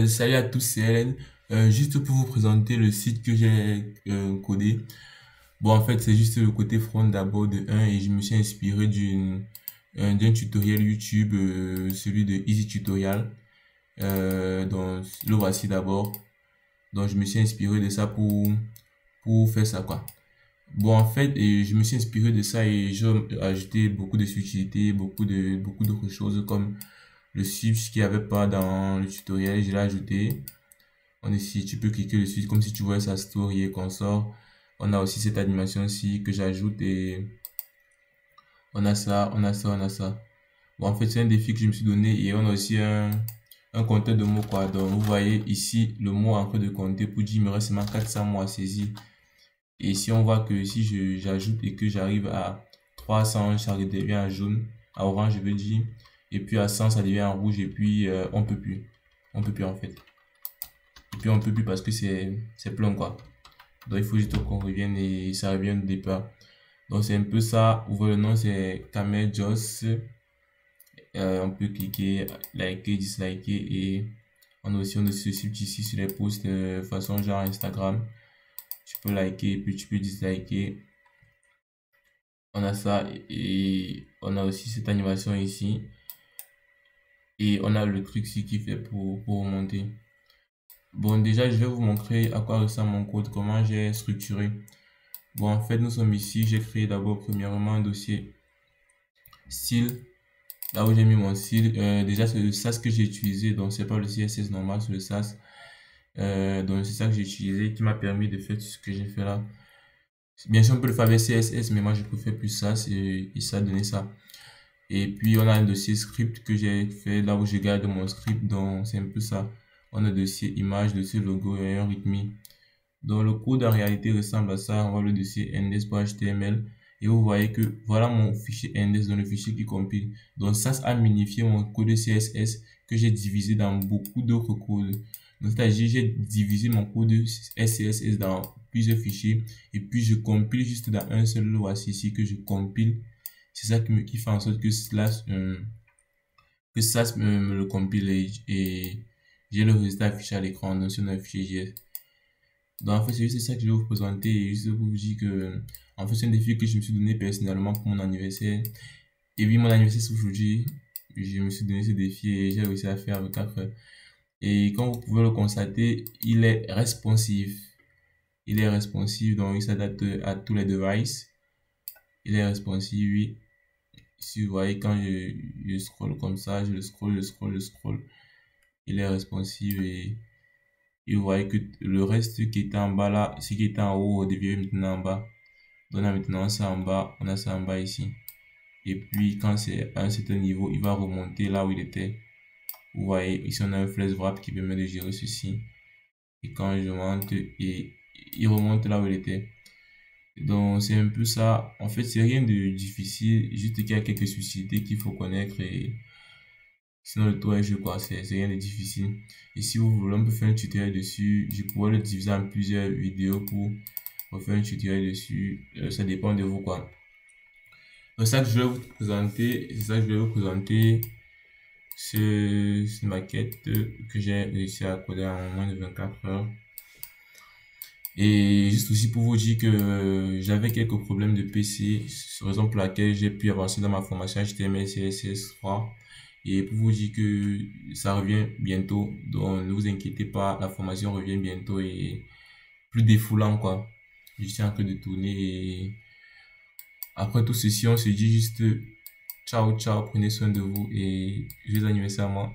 Salut à tous, c'est Hélène. Juste pour vous présenter le site que j'ai codé. Bon, en fait, c'est juste le côté front d'abord de un et je me suis inspiré d'un tutoriel YouTube, celui de Easy Tutorial. Donc, le voici d'abord. Donc, je me suis inspiré de ça pour faire ça, quoi. Bon, en fait, et je me suis inspiré de ça et j'ai ajouté beaucoup de subtilités, beaucoup d'autres choses comme le switch qu'il n'y avait pas dans le tutoriel, je l'ai ajouté. On ici, tu peux cliquer dessus comme si tu voyais sa story et qu'on sort. On a aussi cette animation-ci que j'ajoute et on a ça, on a ça, on a ça. Bon, en fait, c'est un défi que je me suis donné et on a aussi un compteur de mots, quoi. Donc, vous voyez ici le mot en train de compter pour dire il me reste seulement 400 mots à saisir. Et si on voit que si j'ajoute et que j'arrive à 300, ça devient en jaune, à orange, je veux dire. Et puis à 100, ça devient en rouge et puis on peut plus. On peut plus en fait. Et puis on peut plus parce que c'est plein quoi. Donc il faut juste qu'on revienne et ça revient au départ. Donc c'est un peu ça. Ouvrez le nom, c'est Kamel Joss. On peut cliquer, liker, disliker et on a aussi ce site ici sur les posts de façon genre Instagram. Tu peux liker et puis tu peux disliker. On a ça et on a aussi cette animation ici. Et on a le truc ici qui fait pour monter. Bon, déjà, je vais vous montrer à quoi ressemble mon code, comment j'ai structuré. Bon, en fait, nous sommes ici. J'ai créé d'abord, premièrement, un dossier style. Là où j'ai mis mon style. Déjà, c'est le SAS que j'ai utilisé. Donc, c'est pas le CSS normal, c'est le SAS. Donc, c'est ça que j'ai utilisé qui m'a permis de faire ce que j'ai fait là. Bien sûr, on peut le faire avec CSS, mais moi, je préfère plus SAS et ça a donné ça. Et puis, on a un dossier script que j'ai fait là où je garde mon script. Donc, c'est un peu ça. On a dossier image, dossier logo et un readme. Donc le code en réalité ressemble à ça. On va le dossier index.html et vous voyez que voilà mon fichier index dans le fichier qui compile. Donc ça a minifié mon code CSS que j'ai divisé dans beaucoup d'autres codes. Donc c'est-à-dire j'ai divisé mon code CSS dans plusieurs fichiers et puis je compile juste dans un seul. Voici ici que je compile. C'est ça qui fait en sorte que ça me le compile et j'ai le résultat affiché à l'écran donc sur un fichier JS. Donc, en fait, c'est juste ça que je vais vous présenter et juste pour vous dire que, en fait, c'est un défi que je me suis donné personnellement pour mon anniversaire. Et oui, mon anniversaire, c'est aujourd'hui. Je me suis donné ce défi et j'ai réussi à faire avec 4 heures. Et comme vous pouvez le constater, il est responsive. Il est responsive, donc il s'adapte à tous les devices. Il est responsive, oui. Si vous voyez, quand je scroll comme ça, je le scroll, je scroll, je scroll. Il est responsive et vous voyez que le reste qui était en bas là, ce qui était en haut devient maintenant en bas. Donc là maintenant ça en bas, on a ça en bas ici. Et puis quand c'est à un certain niveau, il va remonter là où il était. Vous voyez, ici on a un flash wrap qui permet de gérer ceci. Et quand je monte, et il remonte là où il était. Donc c'est un peu ça. En fait, c'est rien de difficile, juste qu'il y a quelques subtilités qu'il faut connaître et sinon le tour est jeu quoi, c'est rien de difficile. Et si vous voulez, on peut faire un tutoriel dessus. Je pourrais le diviser en plusieurs vidéos pour faire un tutoriel dessus. Ça dépend de vous quoi. Donc ça que je vais vous présenter, c'est ça que je vais vous présenter cette maquette que j'ai réussi à coder en moins de 24 heures. Et juste aussi pour vous dire que j'avais quelques problèmes de PC, raison pour laquelle j'ai pu avancer dans ma formation HTML, CSS 3. Et pour vous dire que ça revient bientôt, donc ne vous inquiétez pas, la formation revient bientôt et plus défoulant quoi. Je suis en train de tourner et après tout ceci, on se dit juste ciao, ciao, prenez soin de vous et joyeux anniversaire à moi.